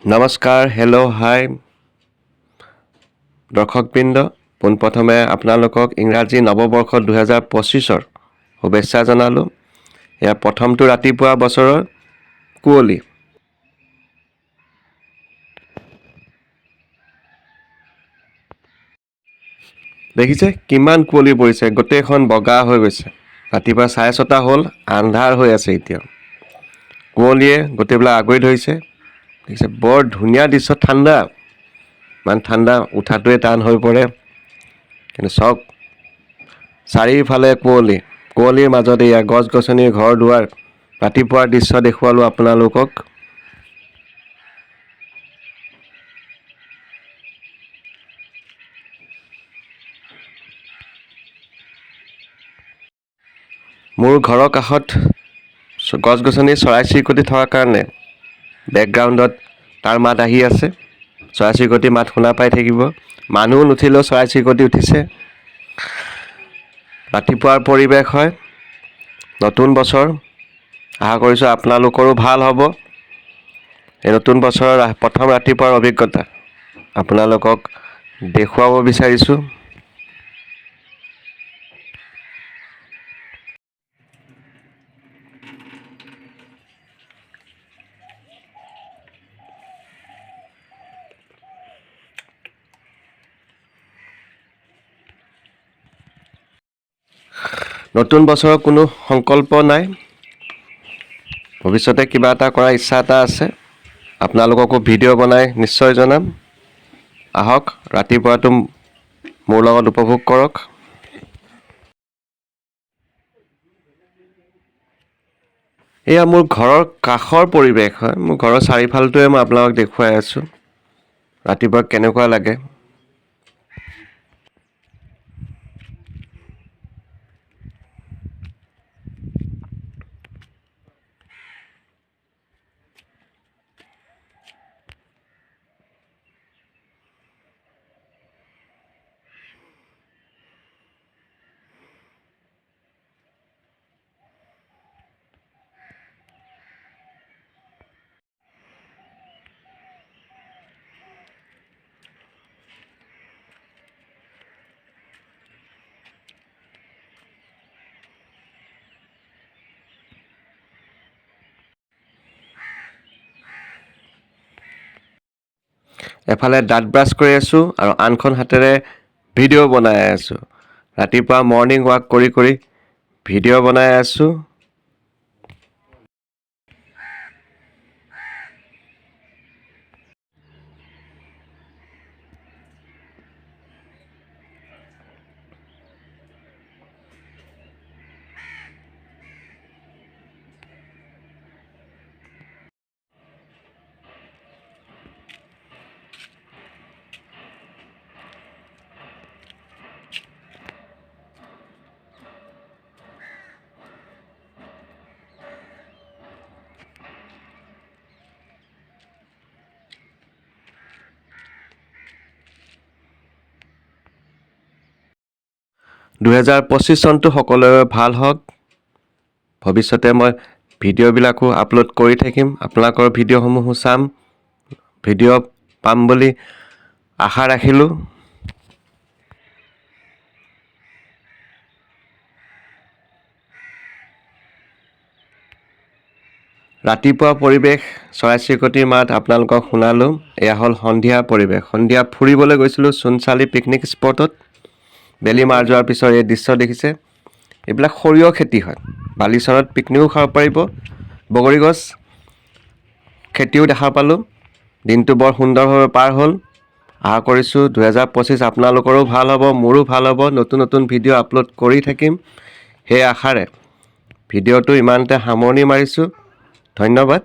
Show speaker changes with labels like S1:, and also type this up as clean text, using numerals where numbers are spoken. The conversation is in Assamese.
S1: নমস্কাৰ, হেল্ল', হাই দৰ্শকবৃন্দ। পোনপ্ৰথমে আপোনালোকক ইংৰাজী নৱবৰ্ষ 2025ৰ শুভেচ্ছা জনালোঁ। এয়া প্ৰথমটো ৰাতিপুৱা বছৰৰ কুঁৱলী। দেখিছে কিমান কুঁৱলী পৰিছে, গোটেইখন বগা হৈ গৈছে। ৰাতিপুৱা 6:30 হ'ল, আন্ধাৰ হৈ আছে এতিয়া। কুঁৱলীয়ে গোটেইবিলাক আগুৰি ধৰিছে। দেখিছে বৰ ধুনীয়া দৃশ্য, ঠাণ্ডা। ইমান ঠাণ্ডা উঠাটোৱে টান হৈ পৰে। কিন্তু চাওক, চাৰিওফালে কুঁৱলী, কুঁৱলীৰ মাজত এয়া গছ-গছনিৰ ঘৰ দুৱাৰ। ৰাতিপুৱাৰ দৃশ্য দেখুৱালোঁ আপোনালোকক। মোৰ ঘৰৰ কাষত গছ-গছনি চৰাই-চিৰিকটি থকাৰ কাৰণে বেকগ্ৰাউণ্ডত তাৰ মাত আহি আছে। চৰাই-চিৰিকটিৰ মাত শুনা পাই থাকিব। মানুহ নুঠিলেও চৰাই-চিৰিকটি উঠিছে। ৰাতিপুৱাৰ পৰিৱেশ হয়, নতুন বছৰ। আশা কৰিছোঁ আপোনালোকৰো ভাল হ'ব। এই নতুন বছৰৰ প্ৰথম ৰাতিপুৱাৰ অভিজ্ঞতা আপোনালোকক দেখুৱাব বিচাৰিছোঁ। নতুন বছৰৰ কোনো সংকল্প নাই। ভৱিষ্যতে কিবা এটা কৰাৰ ইচ্ছা এটা আছে। আপোনালোককো ভিডিঅ' বনাই নিশ্চয় জনাম। আহক ৰাতিপুৱাটো মোৰ লগত উপভোগ কৰক। এয়া মোৰ ঘৰৰ কাষৰ পৰিৱেশ হয়। মোৰ ঘৰৰ চাৰিওফালটোৱে মই আপোনালোকক দেখুৱাই আছোঁ। ৰাতিপুৱা কেনেকুৱা লাগে। এফালে দাঁত ব্ৰাছ কৰি আছোঁ আৰু আনখন হাতেৰে ভিডিঅ' বনাই আছোঁ। ৰাতিপুৱা মৰ্ণিং ৱাক কৰি কৰি ভিডিঅ' বনাই আছোঁ। চনটো সকলোৰে ভাল হওক। ভৱিষ্যতে মই ভিডিঅ'বিলাকো আপলোড কৰি থাকিম। আপোনালোকৰ ভিডিঅ'সমূহো চাম। ভিডিঅ' পাম বুলি আশা ৰাখিলোঁ। ৰাতিপুৱা পৰিৱেশ, চৰাই-চিৰিকটিৰ মাত আপোনালোকক শুনালোঁ। এয়া হ'ল সন্ধিয়া পৰিৱেশ। সন্ধিয়া ফুৰিবলৈ গৈছিলোঁ চোনচালি পিকনিক স্পটত। বেলি মাৰ যোৱাৰ পিছত এই দৃশ্য দেখিছে। এইবিলাক সৰিয়হ খেতি হয়। বালিচৰত পিকনিকো খাব পাৰিব। বগৰী গছ খেতিও দেখা পালোঁ। দিনটো বৰ সুন্দৰভাৱে পাৰ হ'ল। আশা কৰিছোঁ 2025 আপোনালোকৰো ভাল হ'ব, মোৰো ভাল হ'ব। নতুন নতুন ভিডিঅ' আপলোড কৰি থাকিম। সেই আশাৰে ভিডিঅ'টো ইমানতে সামৰণি মাৰিছোঁ। ধন্যবাদ।